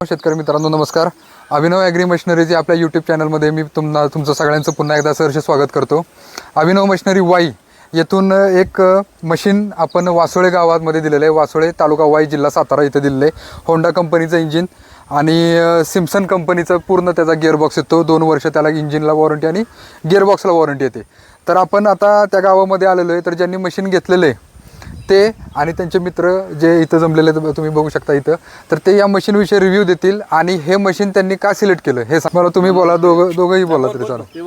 शेतकरी मित्रांनो नमस्कार. अभिनव ॲग्री मशिनरीज आपल्या यूट्यूब चॅनलमध्ये मी तुमचं सगळ्यांचं पुन्हा एकदा सहर्ष स्वागत करतो. अभिनव मशिनरी वाई येथून एक मशीन आपण वासोळे गावामध्ये दिलेलं आहे. वासोळे तालुका वाई जिल्हा सातारा इथं दिलेलं आहे. होंडा कंपनीचं इंजिन आणि सिम्सन कंपनीचं पूर्ण त्याचा गिअरबॉक्स येतो. 2 वर्ष त्याला इंजिनला वॉरंटी आणि गिअरबॉक्सला वॉरंटी येते. तर आपण आता त्या गावामध्ये आलेलो आहे. तर ज्यांनी मशीन घेतलेलं आहे ते आणि त्यांचे मित्र जे इथं जमलेले तुम्ही बघू शकता इथं, तर ते या मशीनविषयी रिव्ह्यू देतील आणि हे मशीन त्यांनी का सिलेक्ट केलं हे मला तुम्ही बोला. दोघंही बोला तरी चालेल.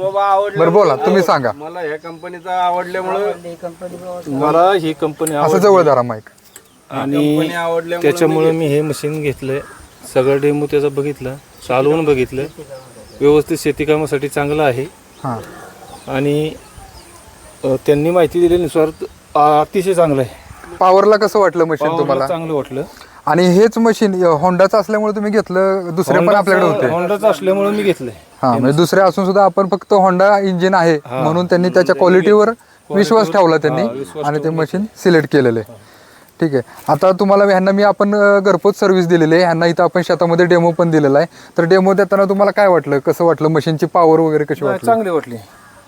बरं बोला, तुम्ही सांगा. मला ह्या कंपनीचा आवडल्यामुळे मला ही कंपनी असं जवळ धरा माईक. आणि त्याच्यामुळे मी हे मशीन घेतलंय. सगळं डेमो त्याचा बघितलं, चालवून बघितलं. व्यवस्थित शेतीकामासाठी चांगलं आहे. हां, आणि त्यांनी माहिती दिल्यानुसार अतिशय चांगलं आहे. पॉवरला कसं वाटलं मशीन तुम्हाला? चांगलं वाटलं. आणि हेच मशीन होंडाचं असल्यामुळे तुम्ही घेतलं, दुसरे पण आपल्याकडे होते? होंडाचं असल्यामुळे मी घेतलंय. हां, म्हणजे दुसरे असून सुद्धा आपण फक्त होंडा इंजिन आहे म्हणून त्यांनी त्याच्या क्वालिटीवर विश्वास ठेवला त्यांनी आणि ते मशीन सिलेक्ट केलेलं आहे. ठीक आहे. आता तुम्हाला ह्यांना आपण घरपोच सर्व्हिस दिलेली आहे. ह्यांना इथं आपण शेतामध्ये डेमो पण दिलेला आहे. तर डेमो देताना तुम्हाला काय वाटलं, कसं वाटलं, मशीनची पॉवर वगैरे कशी वाटली? चांगली वाटली,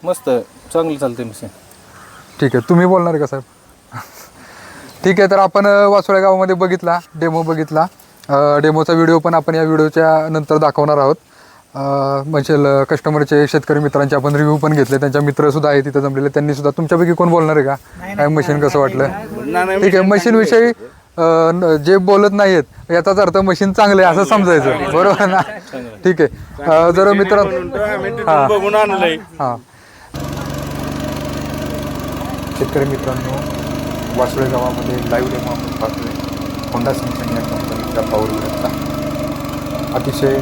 मस्त चांगली चालते मशीन. ठीक आहे. तुम्ही बोलणार का साहेब? ठीक आहे. तर आपण वासोळे गावामध्ये बघितला, डेमो बघितला. डेमोचा व्हिडिओ पण आपण या व्हिडिओच्या नंतर दाखवणार आहोत. म्हणजे कस्टमरचे, शेतकरी मित्रांचे आपण रिव्ह्यू पण घेतले. त्यांच्या मित्रसुद्धा आहेत तिथं जमलेले, त्यांनी सुद्धा. तुमच्यापैकी कोण बोलणार आहे का काय मशीन कसं वाटलं? ठीक आहे. मशीनविषयी जे बोलत नाहीत याचाच अर्थ मशीन चांगलं आहे असं समजायचं, बरोबर ना? ठीक आहे. जर मित्रांनो हां, शेतकरी मित्रांनो, वासोळे गावामध्ये लाईव्ह डेमो आपण पाहतोय होंडा सिम्सन या कंपनीच्या पॉवर विडरचा. अतिशय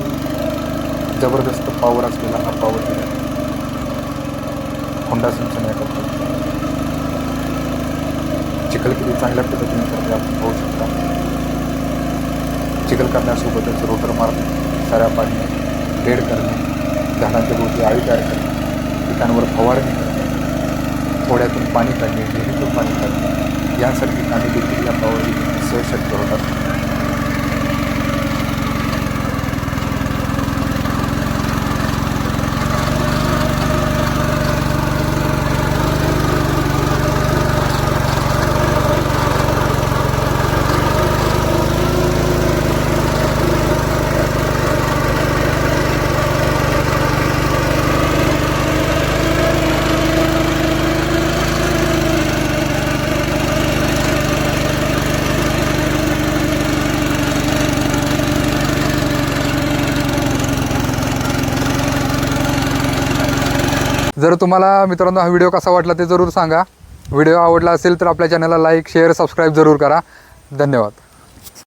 जबरदस्त पॉवर असलेला हा पॉवर विडर होंडा सिम्सन या कंपनीचा. चिखल किती चांगल्या पद्धतीने करते आपण पाहू शकता. चिखल करण्यासोबतच रोटर मारणे, साऱ्या पाडणे, बेड करणे, झाडांच्या भोवती आळी तयार करणे, पिकांवर फवारणी करणे, थोड्यातून पाणी काढणे, विहिरीतून पाणी काढणे, यासारखी कामे देखील या पॉवर विडरने सहज शक्य होतात. जर तुम्हाला मित्रांनो हा व्हिडिओ कसा वाटला ते जरूर सांगा. व्हिडिओ आवडला असेल तर आपल्या चॅनलला लाईक, शेअर, सबस्क्राईब जरूर करा. धन्यवाद.